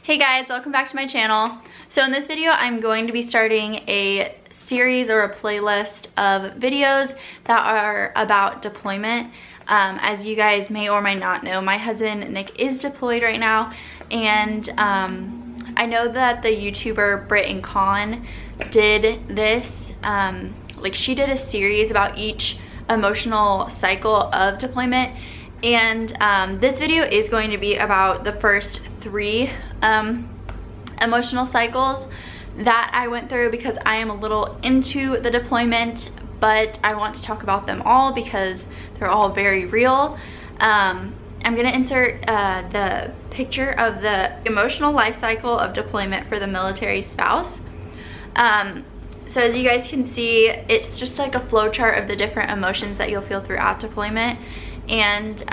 Hey guys, welcome back to my channel. So in this video, I'm going to be starting a series or a playlist of videos that are about deployment. As you guys may or may not know, my husband Nick is deployed right now, and I know that the YouTuber Britt and Con did this, like she did a series about each emotional cycle of deployment, and this video is going to be about the first 3 emotional cycles that I went through, because I am a little into the deployment, but I want to talk about them all because they're all very real. I'm gonna insert the picture of the emotional life cycle of deployment for the military spouse. So as you guys can see, it's just like a flow chart of the different emotions that you'll feel throughout deployment, and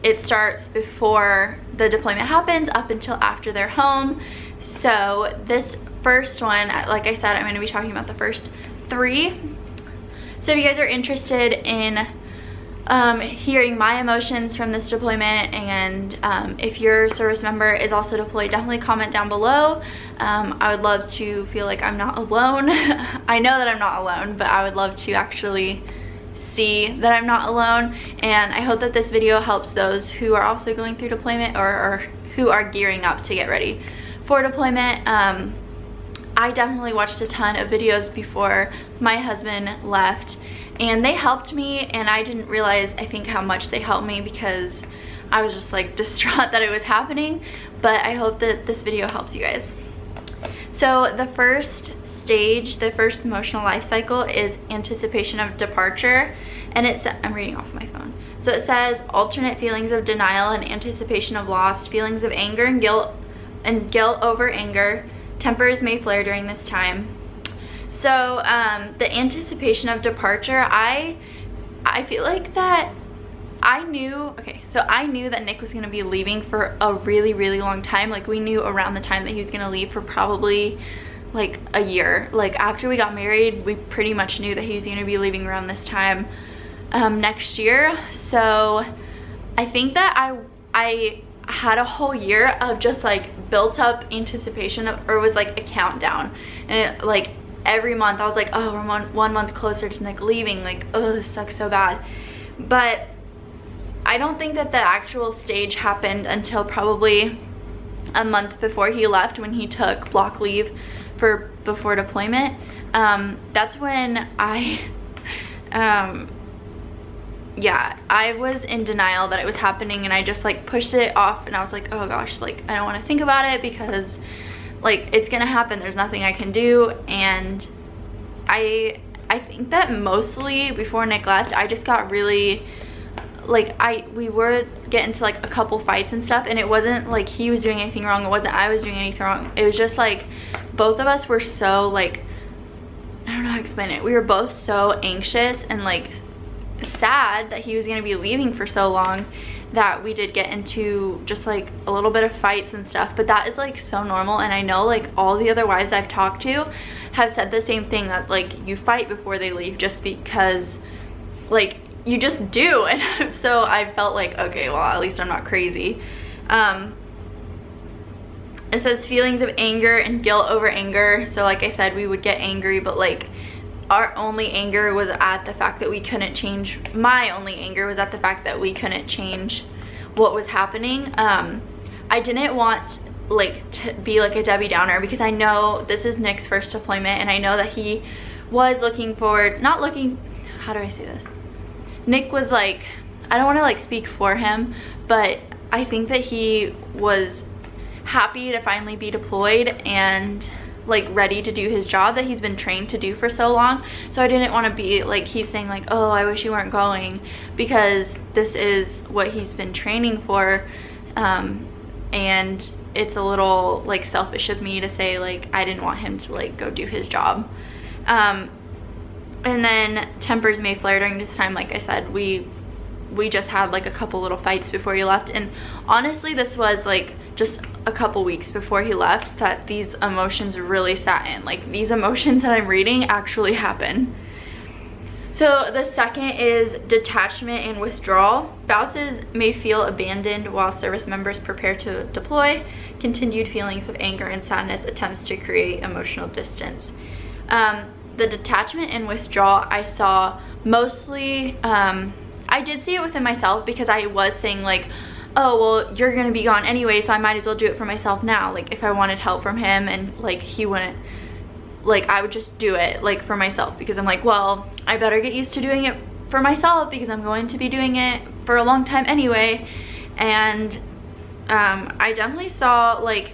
it starts before the deployment happens up until after they're home. So this first one, like I said, I'm going to be talking about the first 3. So if you guys are interested in hearing my emotions from this deployment, and if your service member is also deployed, definitely comment down below. I would love to feel like I'm not alone. I know that I'm not alone, but I would love to actually see that I'm not alone, and I hope that this video helps those who are also going through deployment or who are gearing up to get ready for deployment. I definitely watched a ton of videos before my husband left, and they helped me, and I didn't realize, I think, how much they helped me because I was just like distraught that it was happening. But I hope that this video helps you guys. So the first stage, the first emotional life cycle, is anticipation of departure, and I'm reading off my phone. So it says alternate feelings of denial and anticipation of loss, feelings of anger and guilt over anger. Tempers may flare during this time. So the anticipation of departure, I feel like that I knew that Nick was going to be leaving for a really long time. Like, we knew around the time that he was going to leave for probably like a year. Like, after we got married, we pretty much knew that he was going to be leaving around this time next year. So I think that I had a whole year of just like built up anticipation of, or was like a countdown, and it, like every month I was like, oh, we're one month closer to Nick leaving, like, oh, this sucks so bad. But I don't think that the actual stage happened until probably a month before he left, when he took block leave for before deployment. That's when yeah, I was in denial that it was happening, and I just like pushed it off, and I was like, oh gosh, like I don't want to think about it because like it's gonna happen, there's nothing I can do. And I think that mostly before Nick left, I just got really like, we would get into like a couple fights and stuff, and it wasn't like he was doing anything wrong, it wasn't I was doing anything wrong. It was just like both of us were so like, I don't know how to explain it, we were both so anxious and like sad that he was going to be leaving for so long, that we did get into just like a little bit of fights and stuff. But that is like so normal, and I know like all the other wives I've talked to have said the same thing, that like you fight before they leave just because like you just do. And so I felt like, okay, well, at least I'm not crazy. It says feelings of anger and guilt over anger. So like I said, we would get angry, but like our only anger was at the fact that we couldn't change, my only anger was at the fact that we couldn't change what was happening. I didn't want like to be like a Debbie Downer, because I know this is Nick's first deployment, and I know that he was looking forward, not looking, how do I say this? Nick was like, I don't want to like speak for him, but I think that he was happy to finally be deployed and like ready to do his job that he's been trained to do for so long. So I didn't want to be like, keep saying like, oh, I wish you weren't going, because this is what he's been training for. And it's a little like selfish of me to say like I didn't want him to like go do his job. And then tempers may flare during this time. Like I said, we just had like a couple little fights before he left, and honestly this was like just a couple weeks before he left that these emotions really sat in. Like, these emotions that I'm reading actually happen. So the second is detachment and withdrawal. Spouses may feel abandoned while service members prepare to deploy. Continued feelings of anger and sadness attempts to create emotional distance. The detachment and withdrawal I saw mostly, I did see it within myself, because I was saying like, oh, well, you're gonna be gone anyway, so I might as well do it for myself now. Like, if I wanted help from him and like he wouldn't, like, I would just do it like for myself, because I'm like, well, I better get used to doing it for myself because I'm going to be doing it for a long time anyway. And I definitely saw like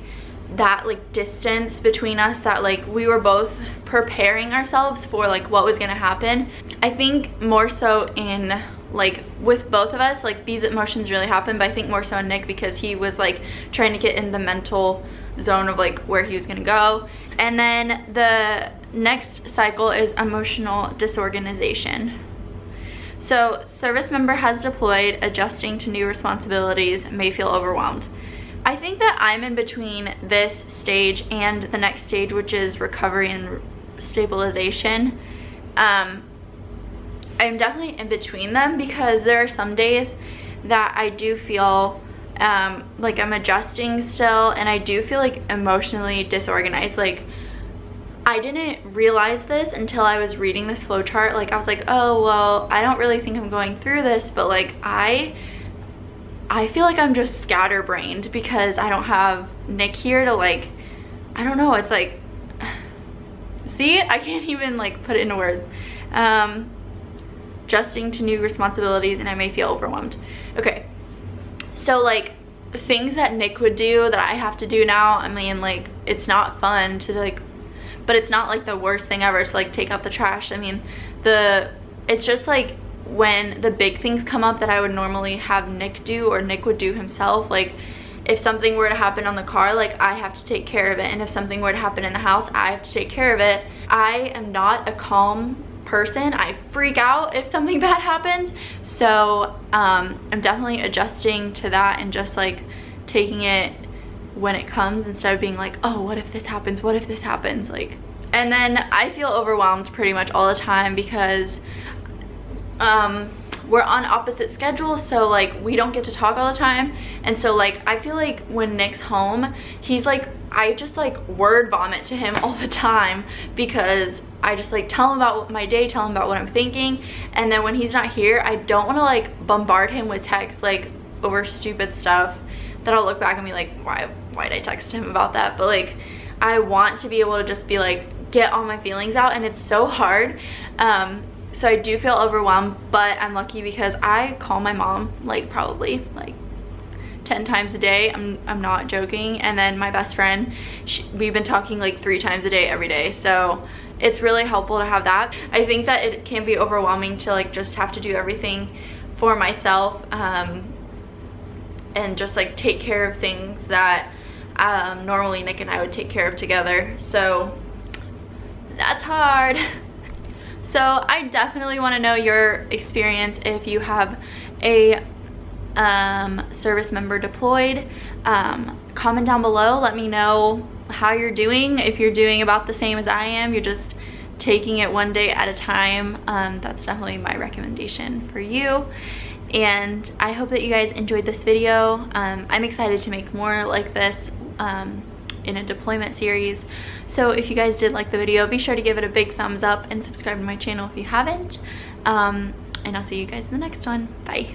that like distance between us, that like we were both preparing ourselves for like what was gonna happen. I think more so in like with both of us, like these emotions really happened, but I think more so in Nick, because he was like trying to get in the mental zone of like where he was gonna go. And then the next cycle is emotional disorganization. So service member has deployed, adjusting to new responsibilities, may feel overwhelmed. I think that I'm in between this stage and the next stage, which is recovery and stabilization. I'm definitely in between them, because there are some days that I do feel like I'm adjusting still, and I do feel like emotionally disorganized. Like, I didn't realize this until I was reading this flowchart. Like, I was like, oh, well, I don't really think I'm going through this, but like I feel like I'm just scatterbrained because I don't have Nick here to like, I don't know, it's like, see, I can't even like put it into words. Adjusting to new responsibilities, and I may feel overwhelmed. Okay, so like things that Nick would do that I have to do now, I mean, like, it's not fun to like, but it's not like the worst thing ever to like take out the trash. I mean, it's just like when the big things come up that I would normally have Nick do, or Nick would do himself, like if something were to happen on the car, like I have to take care of it, and if something were to happen in the house, I have to take care of it. I am not a calm person. I freak out if something bad happens. So I'm definitely adjusting to that and just like taking it when it comes, instead of being like, oh, what if this happens, what if this happens, like. And then I feel overwhelmed pretty much all the time, because we're on opposite schedules, so like we don't get to talk all the time. And so like I feel like when Nick's home, he's like, I just like word vomit to him all the time, because I just like tell him about my day, tell him about what I'm thinking. And then when he's not here, I don't want to like bombard him with texts like over stupid stuff that I'll look back and be like, why did I text him about that? But like I want to be able to just be like, get all my feelings out, and it's so hard. So I do feel overwhelmed, but I'm lucky because I call my mom like probably like 10 times a day. I'm not joking. And then my best friend, we've been talking like 3 times a day every day. So it's really helpful to have that. I think that it can be overwhelming to like just have to do everything for myself, and just like take care of things that normally Nick and I would take care of together. So that's hard. So I definitely want to know your experience if you have a service member deployed. Comment down below, let me know how you're doing. If you're doing about the same as I am, you're just taking it one day at a time, that's definitely my recommendation for you. And I hope that you guys enjoyed this video. I'm excited to make more like this in a deployment series. So if you guys did like the video, be sure to give it a big thumbs up and subscribe to my channel if you haven't. And I'll see you guys in the next one. Bye.